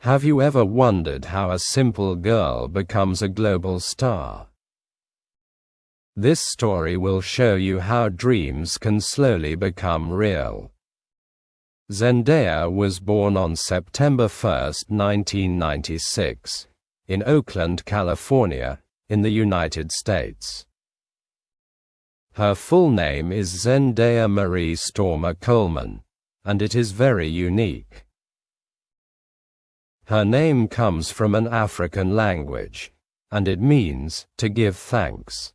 Have you ever wondered how a simple girl becomes a global star? This story will show you how dreams can slowly become real. Zendaya was born on September 1, 1996, in Oakland, California, in the United States. Her full name is Zendaya Marie Stormer Coleman, and it is very unique. Her name comes from an African language, and it means to give thanks.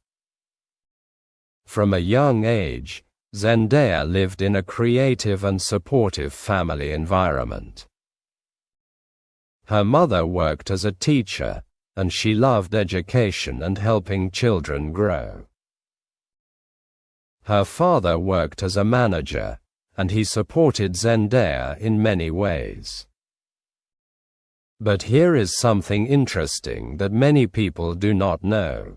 From a young age, Zendaya lived in a creative and supportive family environment. Her mother worked as a teacher, and she loved education and helping children grow. Her father worked as a manager, and he supported Zendaya in many ways. But here is something interesting that many people do not know.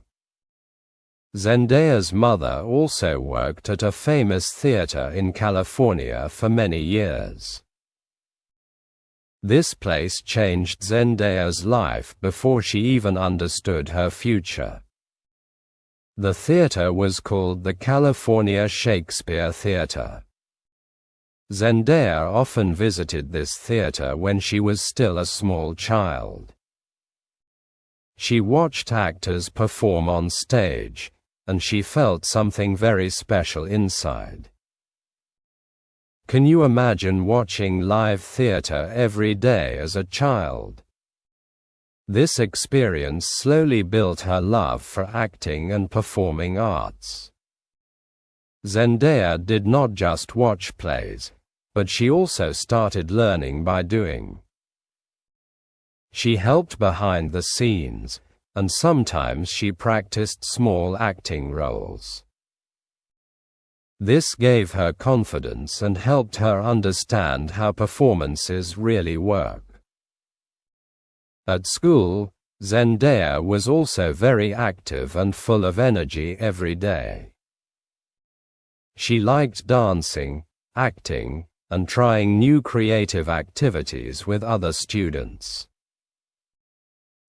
Zendaya's mother also worked at a famous theater in California for many years. This place changed Zendaya's life before she even understood her future. The theater was called the California Shakespeare Theater. Zendaya often visited this theater when she was still a small child. She watched actors perform on stage, and she felt something very special inside. Can you imagine watching live theater every day as a child? This experience slowly built her love for acting and performing arts. Zendaya did not just watch plays, but she also started learning by doing. She helped behind the scenes, and sometimes she practiced small acting roles. This gave her confidence and helped her understand how performances really work. At school, Zendaya was also very active and full of energy every day. She liked dancing, acting, and trying new creative activities with other students.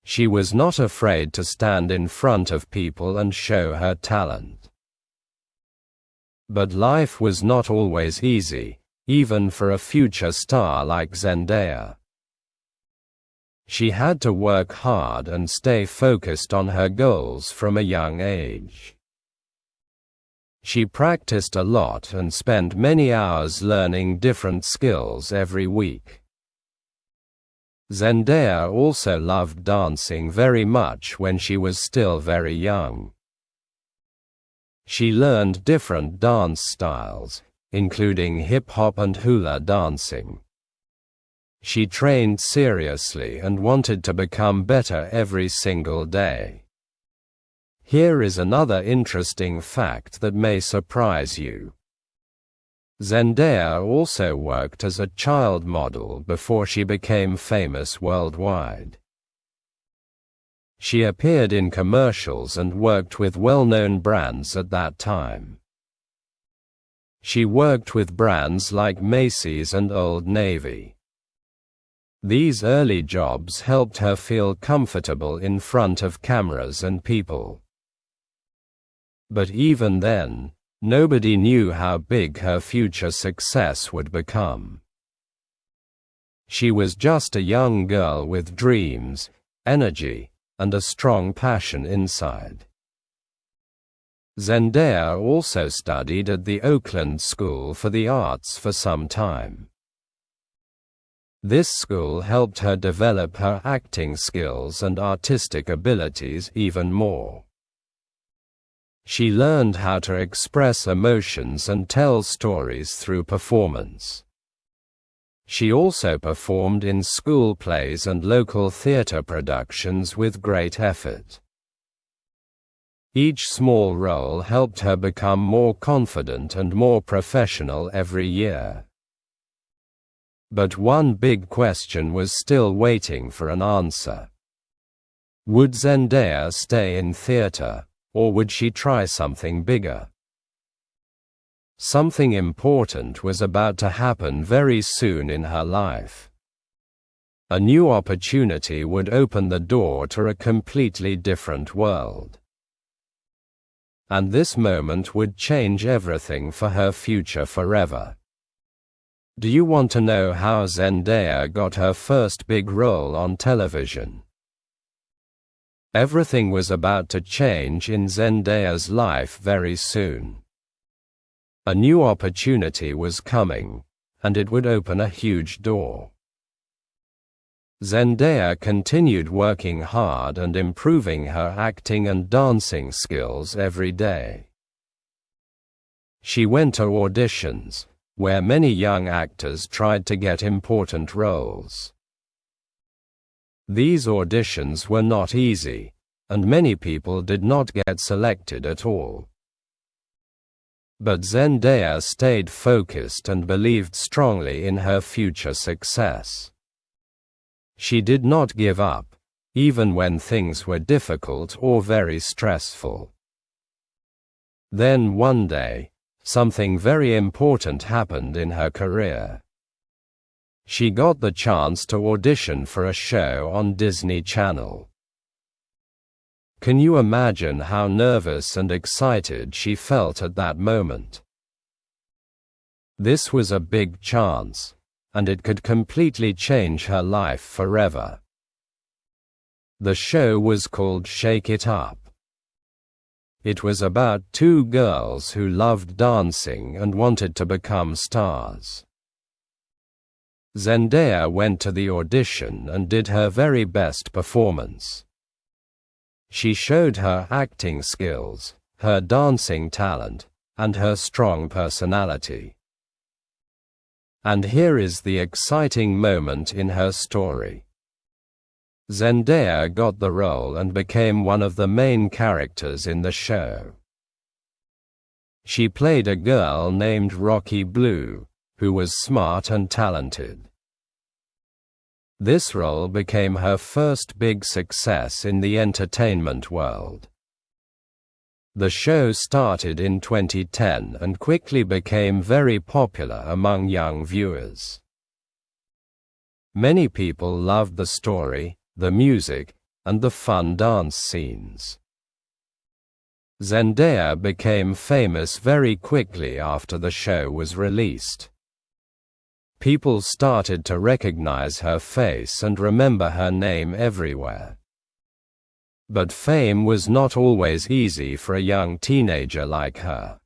She was not afraid to stand in front of people and show her talent. But life was not always easy, even for a future star like Zendaya. She had to work hard and stay focused on her goals from a young age. She practiced a lot and spent many hours learning different skills every week. Zendaya also loved dancing very much when she was still very young. She learned different dance styles, including hip-hop and hula dancing. She trained seriously and wanted to become better every single day. Here is another interesting fact that may surprise you. Zendaya also worked as a child model before she became famous worldwide. She appeared in commercials and worked with well-known brands at that time. She worked with brands like Macy's and Old Navy. These early jobs helped her feel comfortable in front of cameras and people. But even then, nobody knew how big her future success would become. She was just a young girl with dreams, energy, and a strong passion inside. Zendaya also studied at the Oakland School for the Arts for some time. This school helped her develop her acting skills and artistic abilities even more. She learned how to express emotions and tell stories through performance. She also performed in school plays and local theater productions with great effort. Each small role helped her become more confident and more professional every year. But one big question was still waiting for an answer. Would Zendaya stay in theater, or would she try something bigger? Something important was about to happen very soon in her life. A new opportunity would open the door to a completely different world. And this moment would change everything for her future forever. Do you want to know how Zendaya got her first big role on television? Everything was about to change in Zendaya's life very soon. A new opportunity was coming, and it would open a huge door. Zendaya continued working hard and improving her acting and dancing skills every day. She went to auditions, where many young actors tried to get important roles. These auditions were not easy, and many people did not get selected at all. But Zendaya stayed focused and believed strongly in her future success. She did not give up, even when things were difficult or very stressful. Then one day, something very important happened in her career. She got the chance to audition for a show on Disney Channel. Can you imagine how nervous and excited she felt at that moment? This was a big chance, and it could completely change her life forever. The show was called Shake It Up. It was about two girls who loved dancing and wanted to become stars. Zendaya went to the audition and did her very best performance. She showed her acting skills, her dancing talent, and her strong personality. And here is the exciting moment in her story. Zendaya got the role and became one of the main characters in the show. She played a girl named Rocky Blue, who was smart and talented. This role became her first big success in the entertainment world. The show started in 2010 and quickly became very popular among young viewers. Many people loved the story, the music, and the fun dance scenes. Zendaya became famous very quickly after the show was released. People started to recognize her face and remember her name everywhere. But fame was not always easy for a young teenager like her.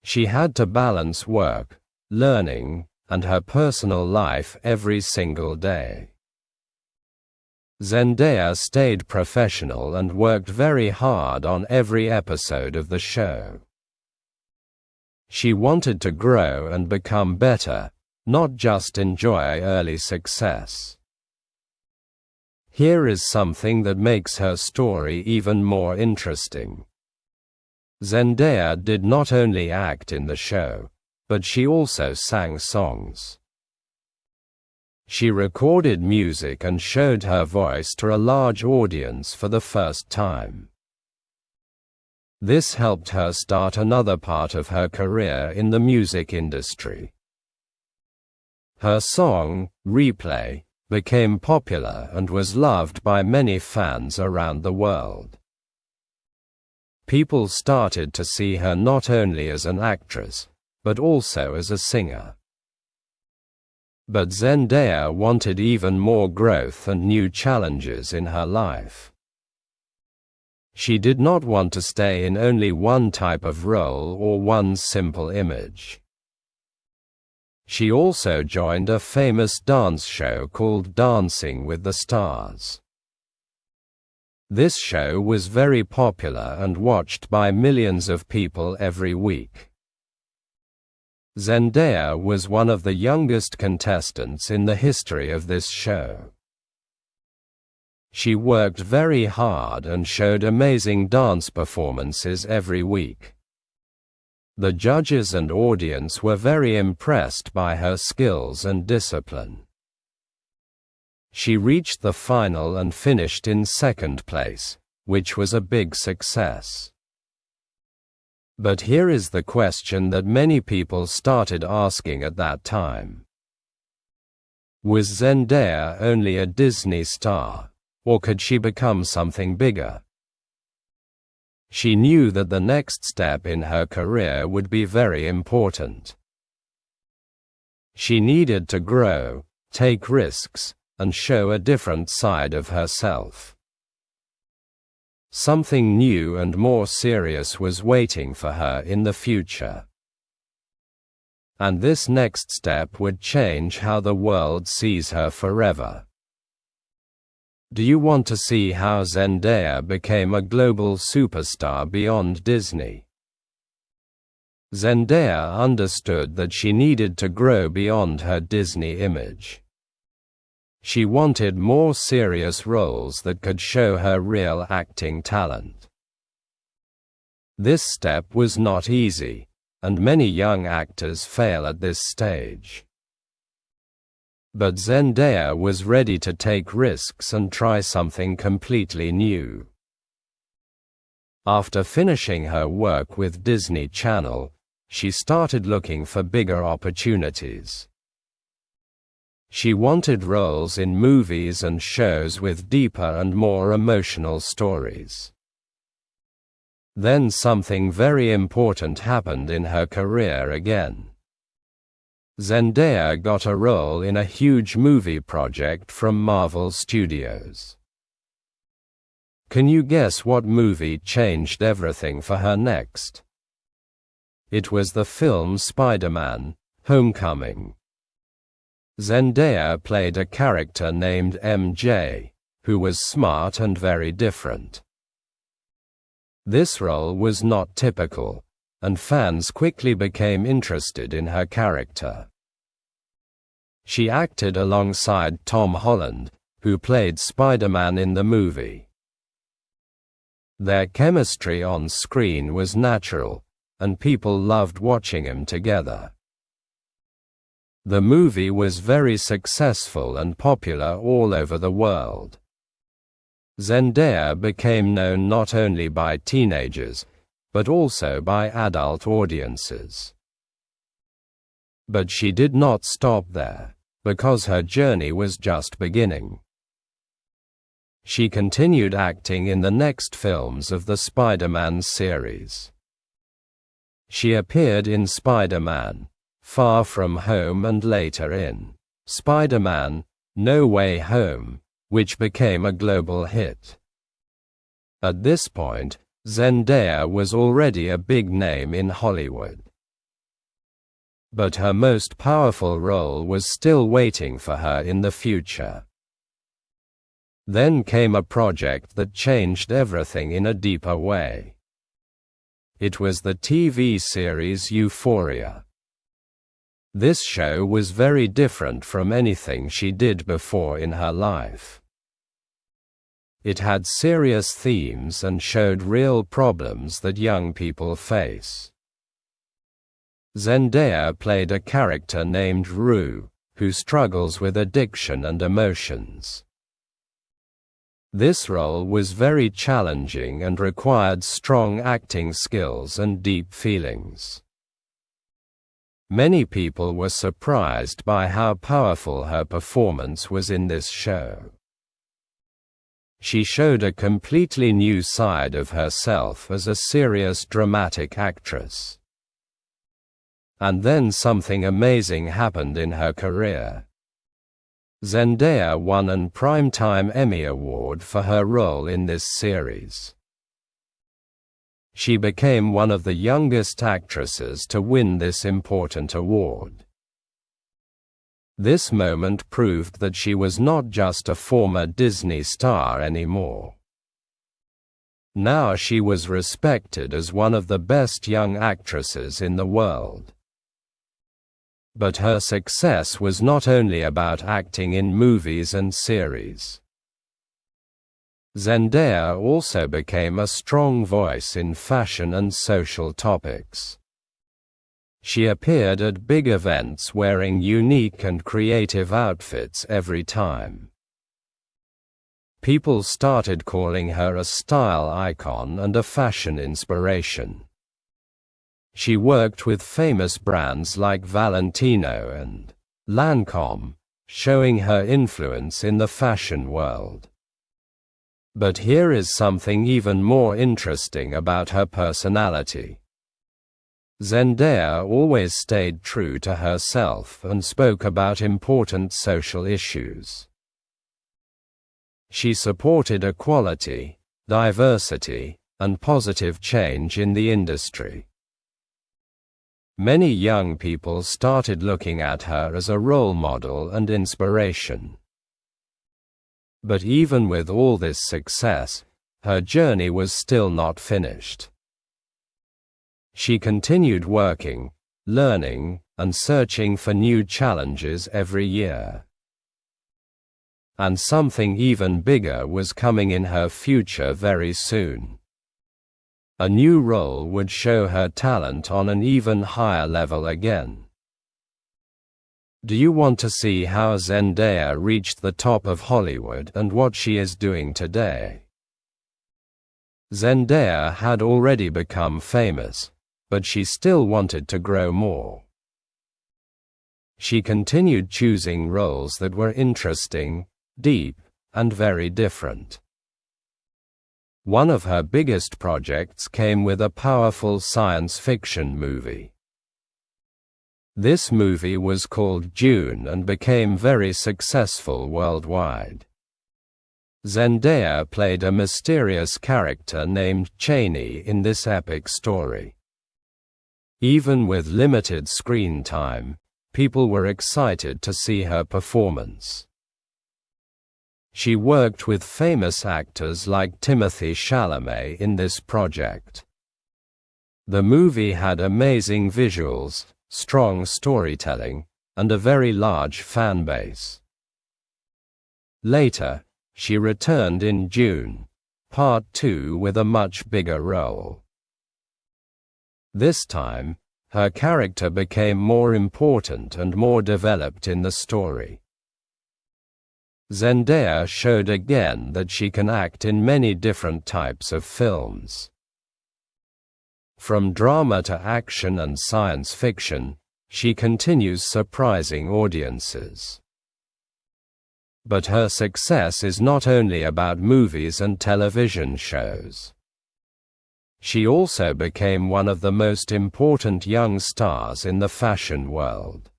She had to balance work, learning, and her personal life every single day. Zendaya stayed professional and worked very hard on every episode of the show. She wanted to grow and become better, not just enjoy early success. Here is something that makes her story even more interesting. Zendaya did not only act in the show, but she also sang songs. She recorded music and showed her voice to a large audience for the first time. This helped her start another part of her career in the music industry. Her song, Replay, became popular and was loved by many fans around the world. People started to see her not only as an actress, but also as a singer. But Zendaya wanted even more growth and new challenges in her life. She did not want to stay in only one type of role or one simple image. She also joined a famous dance show called Dancing with the Stars. This show was very popular and watched by millions of people every week. Zendaya was one of the youngest contestants in the history of this show. She worked very hard and showed amazing dance performances every week. The judges and audience were very impressed by her skills and discipline. She reached the final and finished in second place, which was a big success. But here is the question that many people started asking at that time. Was Zendaya only a Disney star, or could she become something bigger? She knew that the next step in her career would be very important. She needed to grow, take risks, and show a different side of herself. Something new and more serious was waiting for her in the future. And this next step would change how the world sees her forever. Do you want to see how Zendaya became a global superstar beyond Disney? Zendaya understood that she needed to grow beyond her Disney image. She wanted more serious roles that could show her real acting talent. This step was not easy, and many young actors fail at this stage. But Zendaya was ready to take risks and try something completely new. After finishing her work with Disney Channel, she started looking for bigger opportunities. She wanted roles in movies and shows with deeper and more emotional stories. Then something very important happened in her career again. Zendaya got a role in a huge movie project from Marvel Studios. Can you guess what movie changed everything for her next? It was the film Spider-Man: Homecoming. Zendaya played a character named MJ, who was smart and very different. This role was not typical, and fans quickly became interested in her character. She acted alongside Tom Holland, who played Spider-Man in the movie. Their chemistry on screen was natural, and people loved watching them together. The movie was very successful and popular all over the world. Zendaya became known not only by teenagers, but also by adult audiences. But she did not stop there, because her journey was just beginning. She continued acting in the next films of the Spider-Man series. She appeared in Spider-Man: Far From Home and later in Spider-Man: No Way Home, which became a global hit. At this point, Zendaya was already a big name in Hollywood. But her most powerful role was still waiting for her in the future. Then came a project that changed everything in a deeper way. It was the TV series Euphoria. This show was very different from anything she did before in her life. It had serious themes and showed real problems that young people face. Zendaya played a character named Rue, who struggles with addiction and emotions. This role was very challenging and required strong acting skills and deep feelings. Many people were surprised by how powerful her performance was in this show. She showed a completely new side of herself as a serious dramatic actress. And then something amazing happened in her career. Zendaya won an Primetime Emmy Award for her role in this series. She became one of the youngest actresses to win this important award. This moment proved that she was not just a former Disney star anymore. Now she was respected as one of the best young actresses in the world. But her success was not only about acting in movies and series. Zendaya also became a strong voice in fashion and social topics. She appeared at big events wearing unique and creative outfits every time. People started calling her a style icon and a fashion inspiration. She worked with famous brands like Valentino and Lancome, showing her influence in the fashion world. But here is something even more interesting about her personality. Zendaya always stayed true to herself and spoke about important social issues. She supported equality, diversity, and positive change in the industry. Many young people started looking at her as a role model and inspiration. But even with all this success, her journey was still not finished. She continued working, learning, and searching for new challenges every year. And something even bigger was coming in her future very soon. A new role would show her talent on an even higher level again. Do you want to see how Zendaya reached the top of Hollywood and what she is doing today? Zendaya had already become famous, but she still wanted to grow more. She continued choosing roles that were interesting, deep, and very different. One of her biggest projects came with a powerful science fiction movie. This movie was called Dune and became very successful worldwide. Zendaya played a mysterious character named Cheney in this epic story. Even with limited screen time, people were excited to see her performance. She worked with famous actors like Timothée Chalamet in this project. The movie had amazing visuals, strong storytelling, and a very large fan base. Later, she returned in Dune, Part 2 with a much bigger role. This time, her character became more important and more developed in the story. Zendaya showed again that she can act in many different types of films. From drama to action and science fiction, she continues surprising audiences. But her success is not only about movies and television shows. She also became one of the most important young stars in the fashion world.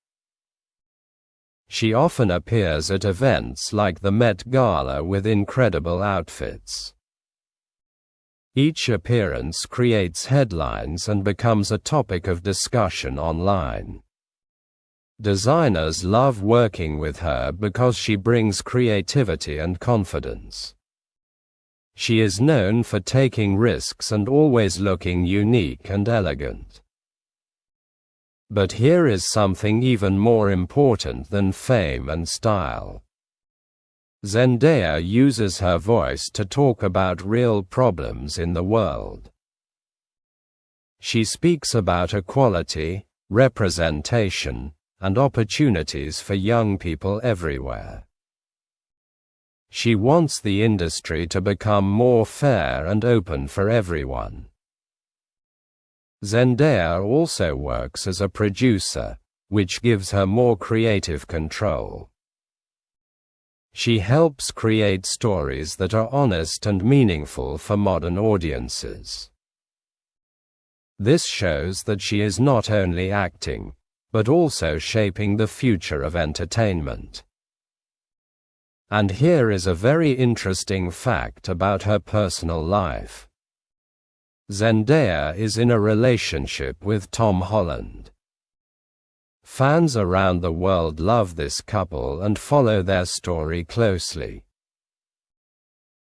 She often appears at events like the Met Gala with incredible outfits. Each appearance creates headlines and becomes a topic of discussion online. Designers love working with her because she brings creativity and confidence. She is known for taking risks and always looking unique and elegant. But here is something even more important than fame and style. Zendaya uses her voice to talk about real problems in the world. She speaks about equality, representation, and opportunities for young people everywhere. She wants the industry to become more fair and open for everyone. Zendaya also works as a producer, which gives her more creative control. She helps create stories that are honest and meaningful for modern audiences. This shows that she is not only acting, but also shaping the future of entertainment. And here is a very interesting fact about her personal life. Zendaya is in a relationship with Tom Holland. Fans around the world love this couple and follow their story closely.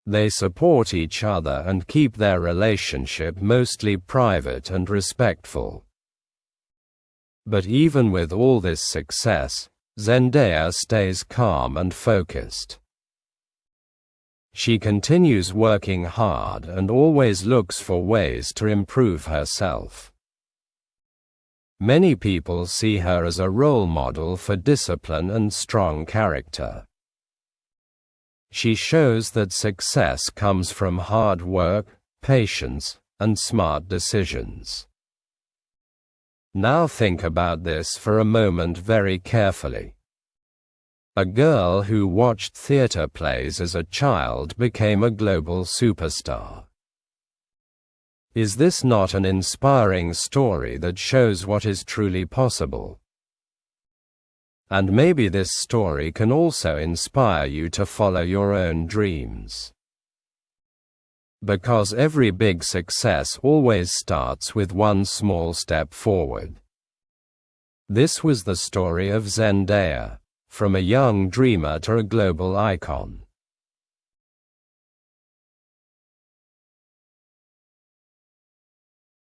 They support each other and keep their relationship mostly private and respectful. But even with all this success, Zendaya stays calm and focused. She continues working hard and always looks for ways to improve herself. Many people see her as a role model for discipline and strong character. She shows that success comes from hard work, patience, and smart decisions. Now think about this for a moment very carefully. A girl who watched theater plays as a child became a global superstar. Is this not an inspiring story that shows what is truly possible? And maybe this story can also inspire you to follow your own dreams. Because every big success always starts with one small step forward. This was the story of Zendaya, from a young dreamer to a global icon.